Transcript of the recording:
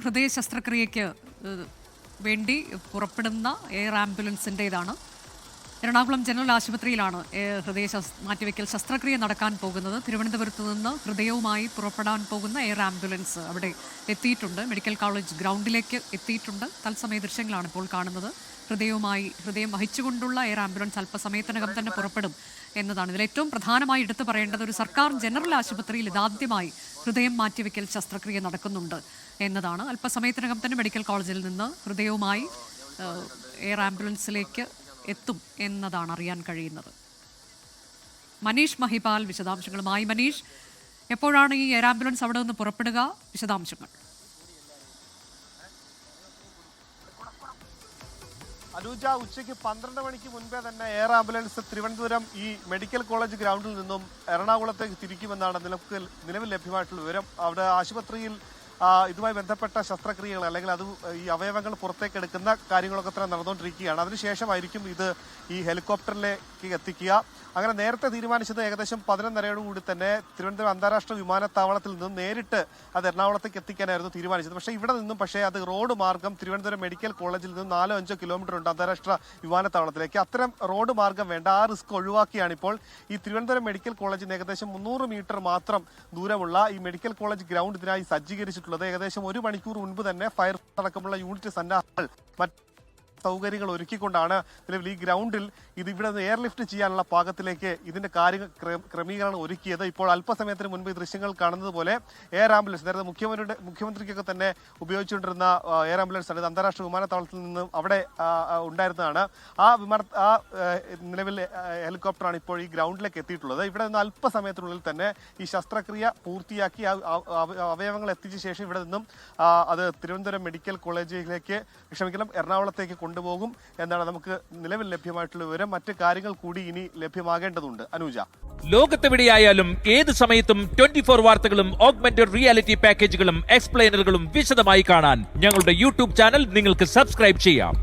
ഹൃദയ ശസ്ത്രക്രിയയ്ക്ക് വേണ്ടി പുറപ്പെടുന്ന എയർ ആംബുലൻസിൻ്റേതാണ്. എറണാകുളം ജനറൽ ആശുപത്രിയിലാണ് ഹൃദയ മാറ്റിവെക്കൽ ശസ്ത്രക്രിയ നടക്കാൻ പോകുന്നത്. തിരുവനന്തപുരത്ത് നിന്ന് ഹൃദയവുമായി പുറപ്പെടാൻ പോകുന്ന എയർ ആംബുലൻസ് അവിടെ എത്തിയിട്ടുണ്ട്. മെഡിക്കൽ കോളേജ് ഗ്രൗണ്ടിലേക്ക് എത്തിയിട്ടുണ്ട്. തത്സമയ ദൃശ്യങ്ങളാണ് ഇപ്പോൾ കാണുന്നത്. ഹൃദയം വഹിച്ചുകൊണ്ടുള്ള എയർ ആംബുലൻസ് അല്പസമയത്തിനകം തന്നെ പുറപ്പെടും എന്നതാണ്. ഇതിൽ ഏറ്റവും പ്രധാനമായി എടുത്തു പറയേണ്ടത് ഒരു സർക്കാർ ജനറൽ ആശുപത്രിയിൽ ഇതാദ്യമായി ഹൃദയം മാറ്റിവെക്കൽ ശസ്ത്രക്രിയ നടക്കുന്നുണ്ട് എന്നതാണ്. അല്പസമയത്തിനകം തന്നെ മെഡിക്കൽ കോളേജിൽ നിന്ന് ഹൃദയവുമായി എയർ ആംബുലൻസിലേക്ക് എത്തും എന്നതാണ് അറിയാൻ കഴിയുന്നത്. മനീഷ് മഹിപാൽ വിശദാംശങ്ങളുമായി. മനീഷ്, എപ്പോഴാണ് ഈ എയർ ആംബുലൻസ് അവിടെ നിന്ന് പുറപ്പെടുക? വിശദാംശങ്ങൾ. അനുജ, ഉച്ചയ്ക്ക് 12 മണിക്ക് മുൻപേ തന്നെ എയർ ആംബുലൻസ് തിരുവനന്തപുരം ഈ മെഡിക്കൽ കോളേജ് ഗ്രൗണ്ടിൽ നിന്നും എറണാകുളത്തേക്ക് തിരിക്കുമെന്നാണ് നിലവിൽ ലഭ്യമായിട്ടുള്ള വിവരം. അവിടെ ആശുപത്രിയിൽ ഇതുമായി ബന്ധപ്പെട്ട ശസ്ത്രക്രിയകൾ അല്ലെങ്കിൽ അത് ഈ അവയവങ്ങൾ പുറത്തേക്ക് എടുക്കുന്ന കാര്യങ്ങളൊക്കെ തന്നെ നടന്നുകൊണ്ടിരിക്കുകയാണ്. അതിനുശേഷമായിരിക്കും ഇത് ഈ ഹെലികോപ്റ്ററിലേക്ക് എത്തിക്കുക. അങ്ങനെ നേരത്തെ തീരുമാനിച്ചത് ഏകദേശം 11:30 തന്നെ തിരുവനന്തപുരം അന്താരാഷ്ട്ര വിമാനത്താവളത്തിൽ നിന്നും നേരിട്ട് അത് എറണാകുളത്തേക്ക് എത്തിക്കാനായിരുന്നു തീരുമാനിച്ചത്. പക്ഷേ ഇവിടെ നിന്നും അത് റോഡ് മാർഗം തിരുവനന്തപുരം മെഡിക്കൽ കോളേജിൽ നിന്നും 4-5 കിലോമീറ്റർ ഉണ്ട് അന്താരാഷ്ട്ര വിമാനത്താവളത്തിലേക്ക്. അത്തരം റോഡ് മാർഗം വേണ്ട, ആ റിസ്ക് ഒഴിവാക്കിയാണ് ഇപ്പോൾ ഈ തിരുവനന്തപുരം മെഡിക്കൽ കോളേജിന് ഏകദേശം 300 മീറ്റർ മാത്രം ദൂരമുള്ള ഈ മെഡിക്കൽ കോളേജ് ഗ്രൗണ്ട് ഇതിനായി സജ്ജീകരിച്ചിട്ടുള്ളത്. ഏകദേശം 1 മണിക്കൂർ മുൻപ് തന്നെ ഫയർ അടക്കമുള്ള യൂണിറ്റ് സന്നാഹങ്ങൾ സൗകര്യങ്ങൾ ഒരുക്കിക്കൊണ്ടാണ് നിലവിൽ ഈ ഗ്രൗണ്ടിൽ ഇവിടെ നിന്ന് എയർലിഫ്റ്റ് ചെയ്യാനുള്ള പാകത്തിലേക്ക് ഇതിന്റെ ക്രമീകരണം ഒരുക്കിയത്. ഇപ്പോൾ അല്പസമയത്തിന് മുൻപ് ഈ ദൃശ്യങ്ങൾ കാണുന്നത് പോലെ എയർ ആംബുലൻസ് നേരത്തെ മുഖ്യമന്ത്രിക്കൊക്കെ തന്നെ ഉപയോഗിച്ചുകൊണ്ടിരുന്ന എയർ ആംബുലൻസ് ആണ്. ഇത് അന്താരാഷ്ട്ര വിമാനത്താവളത്തിൽ നിന്നും അവിടെ ഉണ്ടായിരുന്നതാണ്. ആ നിലവിൽ ഹെലികോപ്റ്ററാണ് ഇപ്പോൾ ഈ ഗ്രൗണ്ടിലേക്ക് എത്തിയിട്ടുള്ളത്. ഇവിടെ നിന്ന് അല്പസമയത്തിനുള്ളിൽ തന്നെ ഈ ശസ്ത്രക്രിയ പൂർത്തിയാക്കി അവയവങ്ങൾ എത്തിച്ച ശേഷം ഇവിടെ നിന്നും അത് തിരുവനന്തപുരം മെഡിക്കൽ കോളേജിലേക്ക് എറണാകുളത്തേക്ക് കൊണ്ടുപോകും എന്നാണ് നമുക്ക് നിലവിൽ ലഭ്യമായിട്ടുള്ള വിവരം. മറ്റ് കാര്യങ്ങൾ കൂടി ഇനി ലഭ്യമാകേണ്ടതുണ്ട്. അനുജ, ലോകത്തെവിടെയായാലും ഏത് സമയത്തും 24 വാർത്തകളും ഓഗ്മെന്റഡ് റിയാലിറ്റി പാക്കേജുകളും എക്സ്പ്ലെയിനറുകളും വിശദമായി കാണാൻ ഞങ്ങളുടെ യൂട്യൂബ് ചാനൽ നിങ്ങൾക്ക് സബ്സ്ക്രൈബ് ചെയ്യാം.